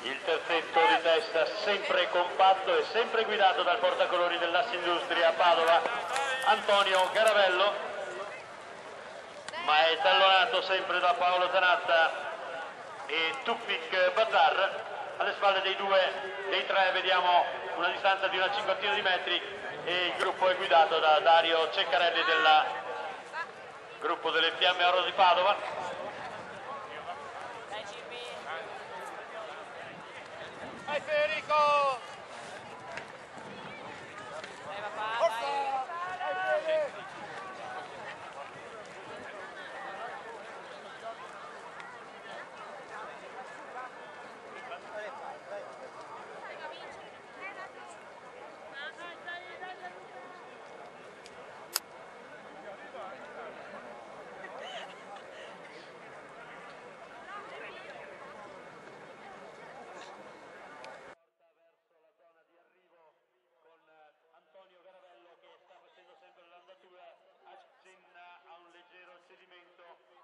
Il terzetto di testa sempre compatto e sempre guidato dal portacolori dell'Assindustria Padova, Antonio Garavello, ma è tallonato sempre da Paolo Zanatta e Tufik Bazar. Alle spalle dei tre vediamo una distanza di una cinquantina di metri e il gruppo è guidato da Dario Ceccarelli del gruppo delle Fiamme Oro di Padova. Vai Federico!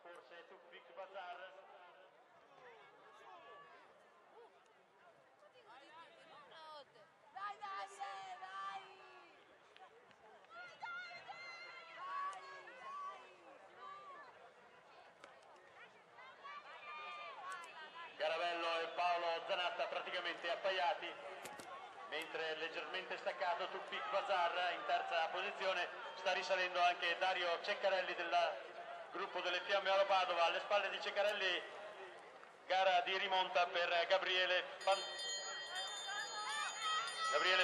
Forse Tufik Bazar. Garavello e Paolo Zanatta praticamente appaiati, mentre leggermente staccato Tufik Bazar in terza posizione. Sta risalendo anche Dario Ceccarelli del gruppo delle Fiamme Oro Padova. Alle spalle di Ceccarelli gara di rimonta per Gabriele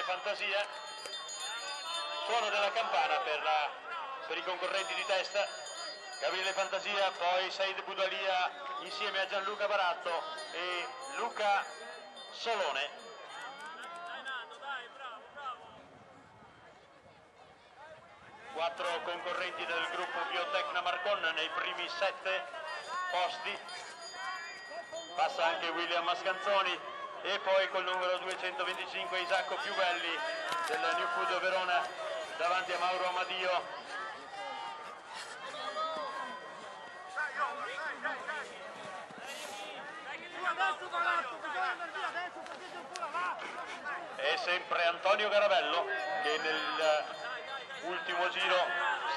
Fantasia. Suono della campana per i concorrenti di testa. Gabriele Fantasia, poi Said Budalia insieme a Gianluca Baratto e Luca Solone. 4 concorrenti del gruppo Biotecna Marcon nei primi 7 posti. Passa anche William Mascanzoni e poi col numero 225 Isacco Piubelli del New Food Verona davanti a Mauro Amadio. E sempre Antonio Garavello che nell'ultimo giro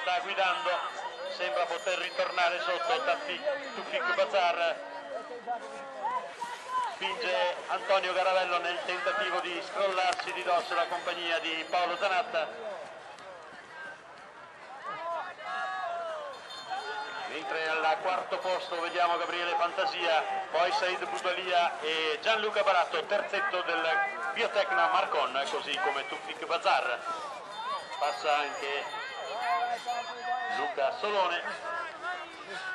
sta guidando, sembra poter ritornare sotto Tufik Bazar. Spinge Antonio Garavello nel tentativo di scrollarsi di dosso la compagnia di Paolo Zanatta. Mentre al quarto posto vediamo Gabriele Fantasia, poi Said Budalia e Gianluca Baratto, terzetto del Biotecna Marcon, così come Tufik Bazar. Passa anche Luca Solone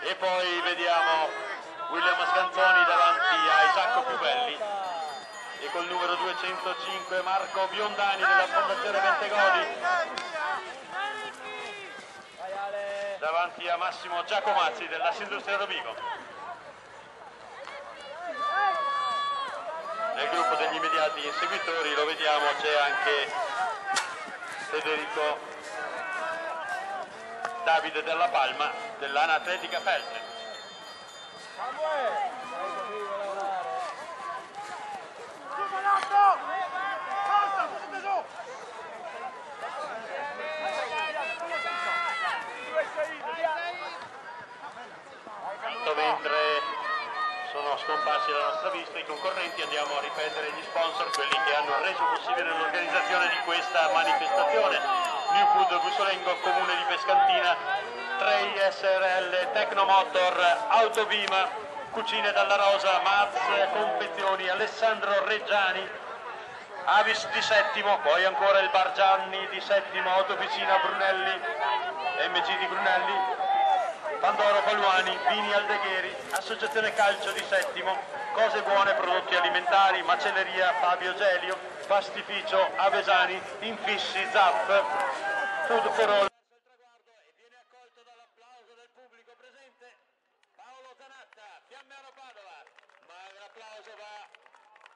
e poi vediamo William Mascanzoni davanti a Isacco Piubelli e col numero 205 Marco Biondani della Fondazione Bentegodi davanti a Massimo Giacomazzi dell'Assindustria Rovigo. Nel gruppo degli immediati inseguitori lo vediamo, c'è anche Federico Davide della Palma dell'Anatletica Feltre. Mentre sono scomparsi dalla nostra vista i concorrenti, andiamo a ripetere gli sponsor, quelli che hanno reso possibile l'organizzazione di questa manifestazione: New Food Bussolengo, Comune di Pescantina, Trey SRL, Tecnomotor, Autovima, Cucine dalla Rosa, Maz Confezioni, Alessandro Reggiani, Avis di Settimo, poi ancora il Bar Gianni di Settimo, Autofficina Brunelli, MG di Brunelli, Pandoro Paluani, Vini Aldegheri, Associazione Calcio di Settimo, Cose Buone Prodotti Alimentari, Macelleria Fabio Gelio, Pastificio Avesani, Infissi Zapp, Food for All. E viene accolto dall'applauso del pubblico presente Paolo Zanatta, Fiamme Oro Padova, ma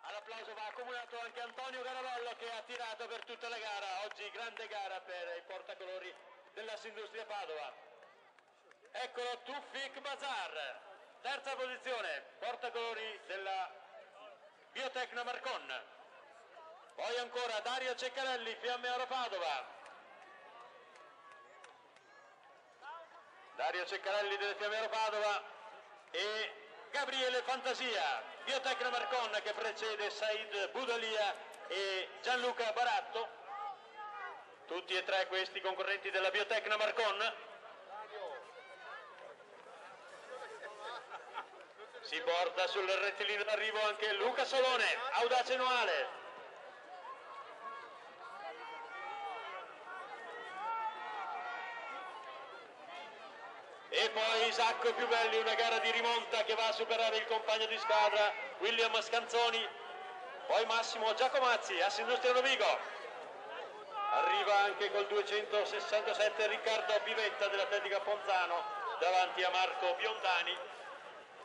all'applauso va accomunato anche Antonio Garavello che ha tirato per tutta la gara. Oggi grande gara per i portacolori dell'Assindustria Padova. Eccolo Tufik Bazar. Terza posizione, portacolori della Biotecna Marcon. Poi ancora Dario Ceccarelli, Fiamme Oro Padova. Dario Ceccarelli delle Fiamme Oro Padova e Gabriele Fantasia, Biotecna Marcon, che precede Said Budalia e Gianluca Baratto. Tutti e tre questi concorrenti della Biotecna Marcon. Si porta sul rettilineo d'arrivo anche Luca Solone, Audace Noale. E poi Isacco Piubelli, una gara di rimonta che va a superare il compagno di squadra William Scanzoni. Poi Massimo Giacomazzi, Assindustrial Rovigo. Arriva anche col 267 Riccardo Bivetta dell'Atletica Ponzano davanti a Marco Biondani.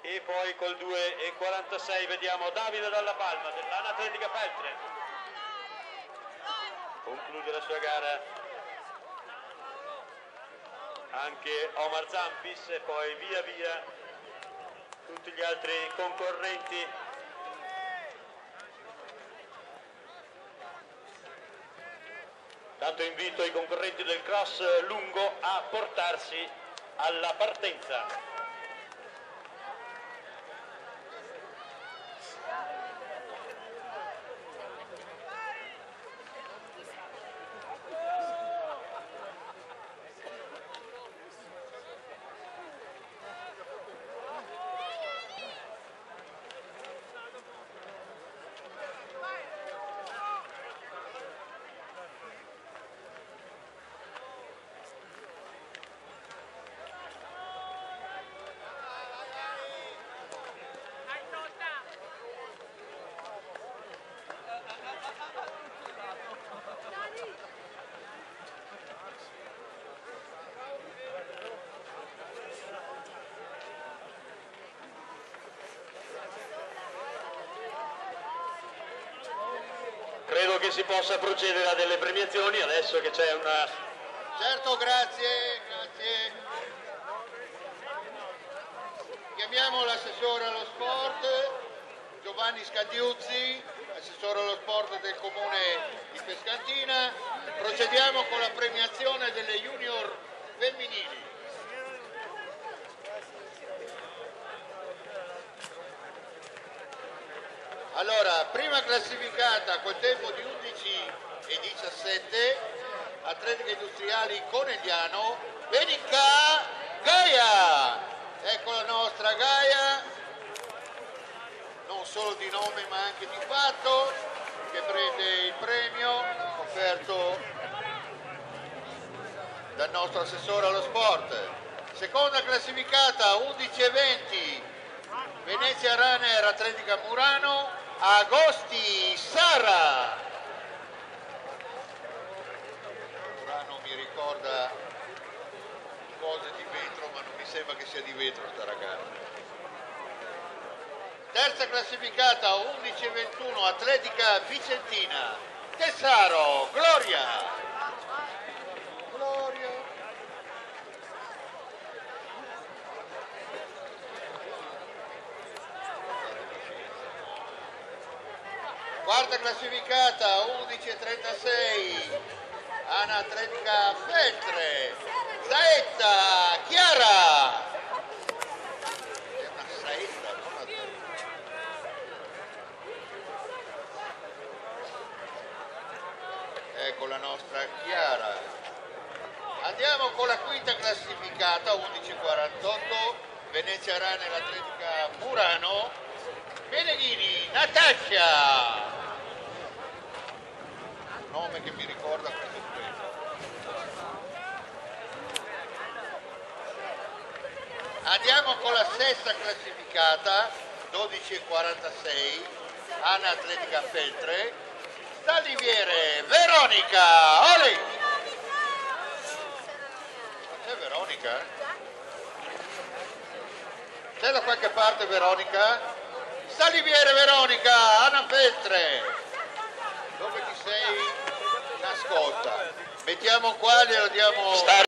E poi col 2,46 vediamo Davide Dalla Palma dell'Anatletica Feltre. Conclude la sua gara anche Omar Zampis e poi via via tutti gli altri concorrenti. Tanto invito i concorrenti del cross lungo a portarsi alla partenza. Credo che si possa procedere a delle premiazioni adesso che c'è una... Certo, grazie. Chiamiamo l'assessore allo sport, Giovanni Scadiuzzi, assessore allo sport del comune di Pescantina. Procediamo con la premiazione delle junior femminili. Allora, prima classificata col tempo di 11,17, Atletica Industriali Conegliano, Benica Gaia. Ecco la nostra Gaia, non solo di nome ma anche di fatto, che prende il premio offerto dal nostro assessore allo sport. Seconda classificata 11,20, Venezia Runner Atletica Murano, Agosti Sara. Murano mi ricorda cose di vetro, ma non mi sembra che sia di vetro sta ragazza. Terza classificata 11,21, Atletica Vicentina, Tessaro, Gloria. Quarta classificata 11,36, Ana Atletica Feltre, Saetta Chiara. È una Saetta, non una... Ecco la nostra Chiara. Andiamo con la quinta classificata 11,48, Venezia Runner Atletica Murano, Meneghini Natascia. Nome che mi ricorda questo questo. Andiamo con la sesta classificata 12,46, Ana Atletica Feltre, Stalliviere Veronica. Oli! C'è Veronica? C'è da qualche parte Veronica? Stalliviere Veronica, Ana Feltre. Dove ti sei nascosta? Mettiamo qua e glielo diamo...